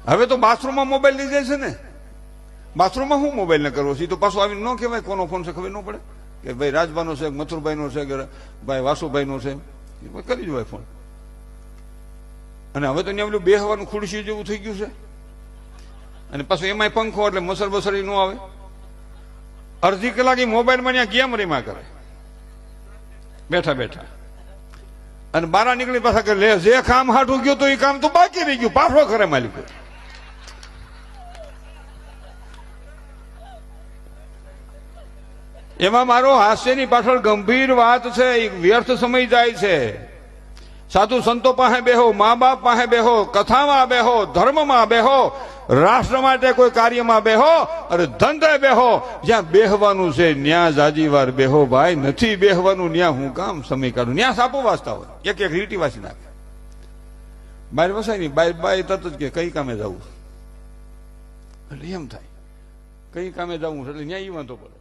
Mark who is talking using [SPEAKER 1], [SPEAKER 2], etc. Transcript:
[SPEAKER 1] હવે તો બાથરૂમમાં મોબાઈલ લઈ જાય છે ને, બાથરૂમમાં શું મોબાઈલ ને કરવો છે? તો પાછું આવીને ન કહેવાય કોનો ફોન છે, ખબર ન પડે કે ભાઈ રાજબાનો છે, મથુરભાઈનો છે, કે ભાઈ વાસુભાઈનો છે, કરી દેવાય ફોન. અને હવે તો ત્યાં પેલું બેહવાનું ખુરશી જેવું થઈ ગયું છે, અને પાછું એમાંય પંખો એટલે મસર બસરી ન આવે. અડધી કલાક એ મોબાઈલમાં ત્યાં ગેમ રમ્યા કરે બેઠા બેઠા, અને બારા નીકળી પાછા કે લે જે કામ હાટું ગયું તો એ કામ તો બાકી રહી ગયું, પાછો કરે માલિક. એમાં મારો હાસ્યની પાછળ ગંભીર વાત છે, એક વ્યર્થ સમય જાય છે. સાધુ સંતો પાસે બેહો, મા બાપ પાસે બેહો, કથામાં બેહો, ધર્મમાં બેહો, રાષ્ટ્ર માટે કોઈ કાર્યમાં બેહો, અને ધંધે બેહો. જ્યાં બેહવાનું છે ન્યા જાજી વાર બેહો ભાઈ, નથી બેહવાનું ન્યા હું કામ સમય કાઢું. ન્યા સાપો વાંચતા હોય, એક એક લીટી વાંચી નાખે. બાર વસાય નહીં, બાય તરત જ કે કઈ કામે જવું, એટલે એમ થાય કઈ કામે જવું એટલે ન્યા ઈ વાંધો પડે.